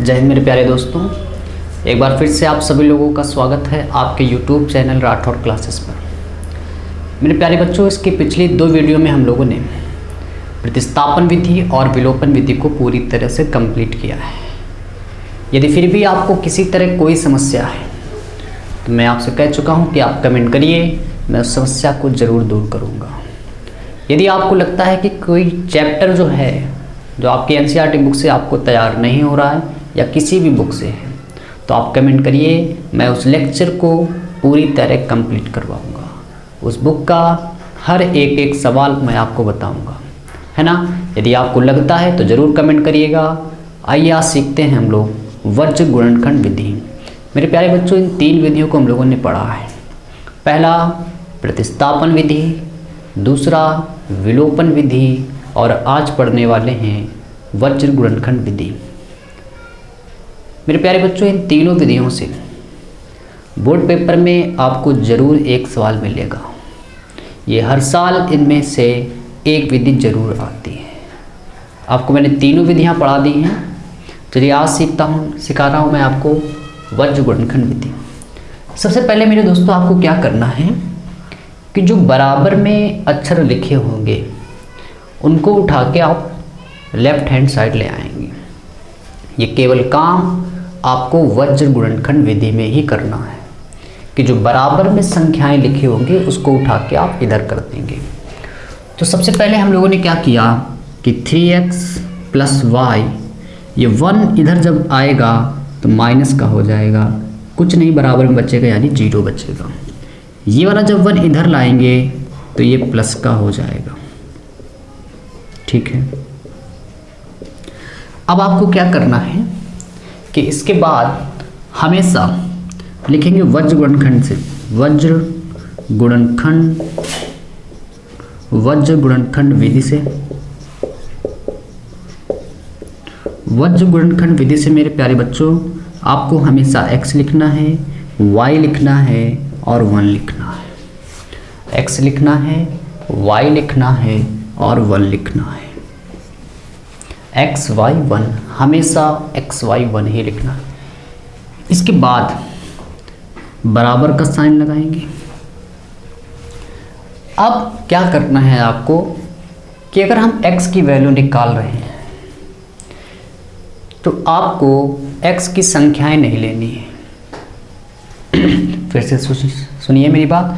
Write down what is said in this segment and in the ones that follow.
जय हिंद मेरे प्यारे दोस्तों, एक बार फिर से आप सभी लोगों का स्वागत है आपके YouTube चैनल राठौड़ क्लासेस पर। मेरे प्यारे बच्चों, इसकी पिछली 2 वीडियो में हम लोगों ने प्रतिस्थापन विधि और विलोपन विधि को पूरी तरह से कंप्लीट किया है। यदि फिर भी आपको किसी तरह कोई समस्या है तो मैं आपसे कह चुका हूँ कि आप कमेंट करिए, मैं उस समस्या को ज़रूर दूर करूँगा। यदि आपको लगता है कि कोई चैप्टर जो आपकी NCERT बुक से आपको तैयार नहीं हो रहा है या किसी भी बुक से है, तो आप कमेंट करिए, मैं उस लेक्चर को पूरी तरह कंप्लीट करवाऊंगा। उस बुक का हर एक सवाल मैं आपको बताऊंगा, है ना। यदि आपको लगता है तो ज़रूर कमेंट करिएगा। आइए आज सीखते हैं हम लोग वज्र गुणनखंड विधि। मेरे प्यारे बच्चों, इन 3 विधियों को हम लोगों ने पढ़ा है। पहला प्रतिस्थापन विधि, दूसरा विलोपन विधि और आज पढ़ने वाले हैं वज्र गुणनखंड विधि। मेरे प्यारे बच्चों, इन तीनों विधियों से बोर्ड पेपर में आपको ज़रूर एक सवाल मिलेगा। ये हर साल इनमें से एक विधि ज़रूर आती है। आपको मैंने तीनों विधियां पढ़ा दी हैं। चलिए आज सिखा रहा हूँ मैं आपको वज्र गुणनखंड विधि। सबसे पहले मेरे दोस्तों, आपको क्या करना है कि जो बराबर में अक्षर लिखे होंगे उनको उठा के आप लेफ्ट हैंड साइड ले आएंगे। ये केवल काम आपको वज्र गुणनखंड विधि में ही करना है कि जो बराबर में संख्याएं लिखी होंगी उसको उठा के आप इधर कर देंगे। तो सबसे पहले हम लोगों ने क्या किया कि 3x + y, ये 1 इधर जब आएगा तो माइनस का हो जाएगा, कुछ नहीं बराबर में बचेगा यानी 0 बचेगा। ये वाला जब 1 इधर लाएंगे तो ये प्लस का हो जाएगा। ठीक है, अब आपको क्या करना है कि इसके बाद हमेशा लिखेंगे वज्र गुणनखंड से, वज्र गुणनखंड विधि से। वज्र गुणनखंड विधि से मेरे प्यारे बच्चों, आपको हमेशा x लिखना है, y लिखना है और 1 लिखना है। x लिखना है, y लिखना है और 1 लिखना है। x y 1, हमेशा x y 1 ही लिखना है। इसके बाद बराबर का साइन लगाएंगे। अब क्या करना है आपको कि अगर हम x की वैल्यू निकाल रहे हैं तो आपको x की संख्याएं नहीं लेनी है। फिर से सुनिए मेरी बात,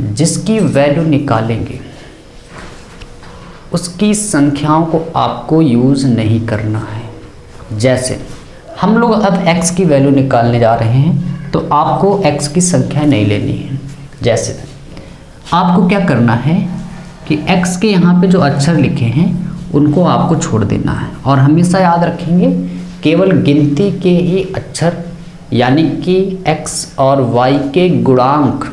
जिसकी वैल्यू निकालेंगे उसकी संख्याओं को आपको यूज़ नहीं करना है। जैसे हम लोग अब x की वैल्यू निकालने जा रहे हैं तो आपको x की संख्या नहीं लेनी है। जैसे आपको क्या करना है कि x के यहाँ पे जो अक्षर लिखे हैं उनको आपको छोड़ देना है और हमेशा याद रखेंगे केवल गिनती के ही अक्षर, यानी कि x और y के गुणांक,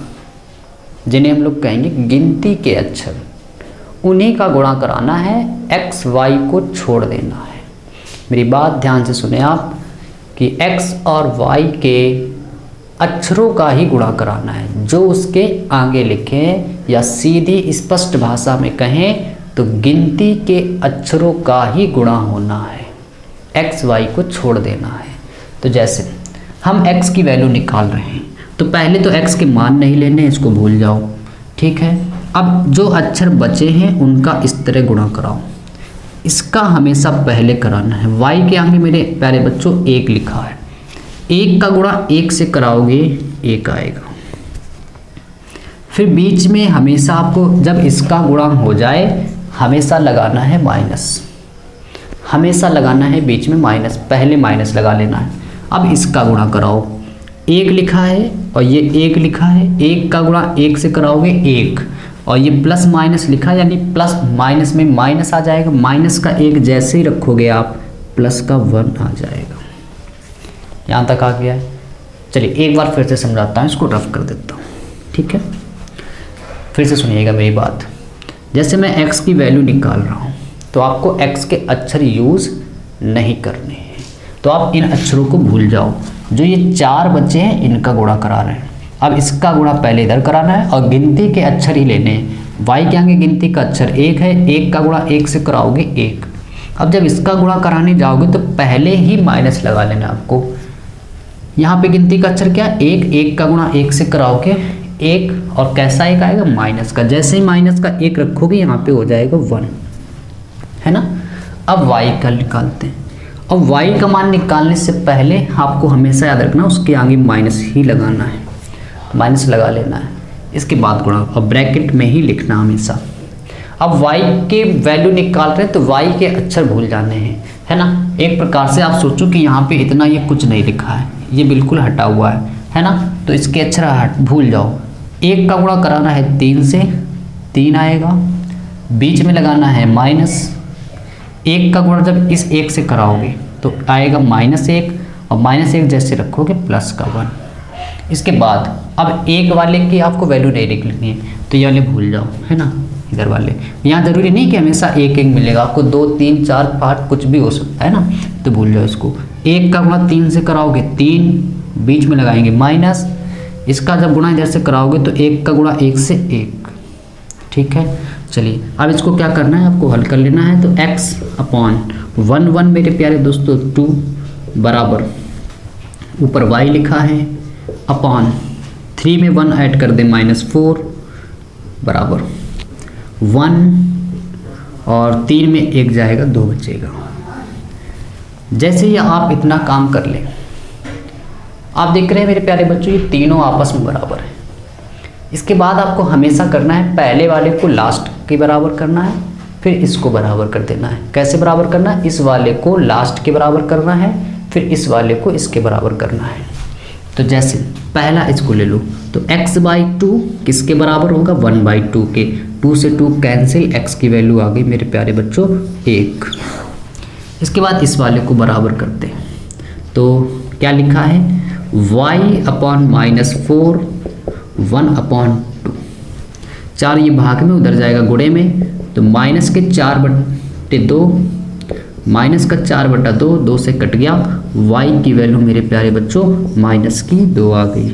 जिन्हें हम लोग कहेंगे गिनती के अक्षर, उन्हीं का गुणा कराना है, x y को छोड़ देना है। मेरी बात ध्यान से सुने आप कि x और y के अक्षरों का ही गुणा कराना है, जो उसके आगे लिखे हैं, या सीधी स्पष्ट भाषा में कहें तो गिनती के अक्षरों का ही गुणा होना है, x y को छोड़ देना है। तो जैसे हम x की वैल्यू निकाल रहे हैं तो पहले तो x के मान नहीं लेने, इसको भूल जाओ। ठीक है, अब जो अक्षर बचे हैं उनका इस तरह गुणा कराओ। इसका हमेशा पहले कराना है। y के आगे मेरे प्यारे बच्चों 1 लिखा है, 1 का गुणा 1 से कराओगे 1 आएगा। फिर बीच में हमेशा आपको जब इसका गुणा हो जाए हमेशा लगाना है माइनस, हमेशा लगाना है बीच में माइनस, पहले माइनस लगा लेना है। अब इसका गुणा कराओ, 1 लिखा है और ये 1 लिखा है, 1 का गुणा 1 से कराओगे 1, और ये प्लस माइनस लिखा यानी प्लस माइनस में माइनस आ जाएगा, माइनस का 1 जैसे ही रखोगे आप प्लस का 1 आ जाएगा। यहाँ तक आ गया है। चलिए एक बार फिर से समझाता हूँ, इसको रफ कर देता हूँ। ठीक है, फिर से सुनिएगा मेरी बात। जैसे मैं x की वैल्यू निकाल रहा हूँ तो आपको x के अक्षर यूज़ नहीं करने हैं, तो आप इन अक्षरों को भूल जाओ। जो ये 4 बच्चे हैं इनका गुणा करा रहे हैं, अब इसका गुणा पहले इधर कराना है और गिनती के अक्षर ही लेने हैं। y के आगे गिनती का अक्षर 1 है, 1 का गुणा 1 से कराओगे 1। अब जब इसका गुणा कराने जाओगे तो पहले ही माइनस लगा लेना आपको। यहाँ पे गिनती का अक्षर क्या है, एक, एक का गुणा एक से कराओगे एक, और कैसा एक आएगा, माइनस का। जैसे ही माइनस का एक रखोगे यहाँ पे हो जाएगा 1, है ना। अब y का निकालते हैं। अब y का मान निकालने से पहले आपको हमेशा याद रखना उसके आगे माइनस ही लगाना है, माइनस लगा लेना है, इसके बाद गुणा, और ब्रैकेट में ही लिखना हमेशा। अब y के वैल्यू निकाल रहे हैं तो y के अक्षर भूल जाने हैं, है ना। एक प्रकार से आप सोचो कि यहाँ पे इतना ये कुछ नहीं लिखा है, ये बिल्कुल हटा हुआ है ना। तो इसके अक्षर भूल जाओ। एक का गुणा कराना है 3 से, 3 आएगा, बीच में लगाना है माइनस। एक का गुणा जब इस एक से कराओगे तो आएगा -1, और -1 जैसे रखोगे प्लस का 1। इसके बाद अब एक वाले की आपको वैल्यू नहीं निकलनी है, तो ये वाले भूल जाओ, है ना। इधर वाले यहाँ जरूरी नहीं कि हमेशा एक एक मिलेगा, आपको 2, 3, 4, 5 कुछ भी हो सकता है ना, तो भूल जाओ इसको। एक का गुणा 3 से कराओगे 3, बीच में लगाएंगे माइनस। इसका जब गुणा इधर से कराओगे तो एक का गुणा 1 से 1, ठीक है। चलिए अब इसको क्या करना है, आपको हल कर लेना है। तो x/1 मेरे प्यारे दोस्तों 2 बराबर, ऊपर y लिखा है, अपॉन 3 में 1 ऐड कर दे -4 बराबर 1, और 3 में 1 जाएगा 2 बचेगा। जैसे ही आप इतना काम कर लें, आप देख रहे हैं मेरे प्यारे बच्चों ये तीनों आपस में बराबर है। इसके बाद आपको हमेशा करना है पहले वाले को लास्ट के बराबर करना है, फिर इसको बराबर कर देना है। कैसे बराबर करना है, इस वाले को लास्ट के बराबर करना है, फिर इस वाले को इसके बराबर करना है। तो जैसे पहला इसको ले लो, तो x/2 किसके बराबर होगा, 1/2 के। 2 से 2 कैंसिल, x की वैल्यू आ गई मेरे प्यारे बच्चों 1। इसके बाद इस वाले को बराबर करते हैं, तो क्या लिखा है, y/-4 1/2। 4 ये भाग में उधर जाएगा गुणे में, तो माइनस के 4/2, माइनस का 4/2, 2 से कट गया। y की वैल्यू मेरे प्यारे बच्चों -2 आ गई।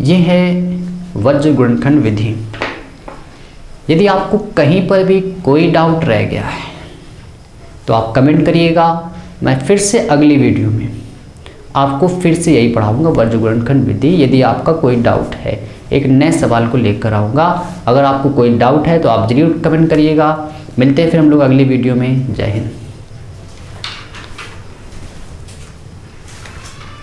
ये है वज्र गुणनखंड विधि। यदि आपको कहीं पर भी कोई डाउट रह गया है तो आप कमेंट करिएगा, मैं फिर से अगली वीडियो में आपको फिर से यही पढ़ाऊंगा, वज्र गुणनखंड विधि। यदि आपका कोई डाउट है, एक नए सवाल को लेकर आऊँगा। अगर आपको कोई डाउट है तो आप ज़रूर कमेंट करिएगा। मिलते हैं फिर हम लोग अगली वीडियो में। जय हिंद।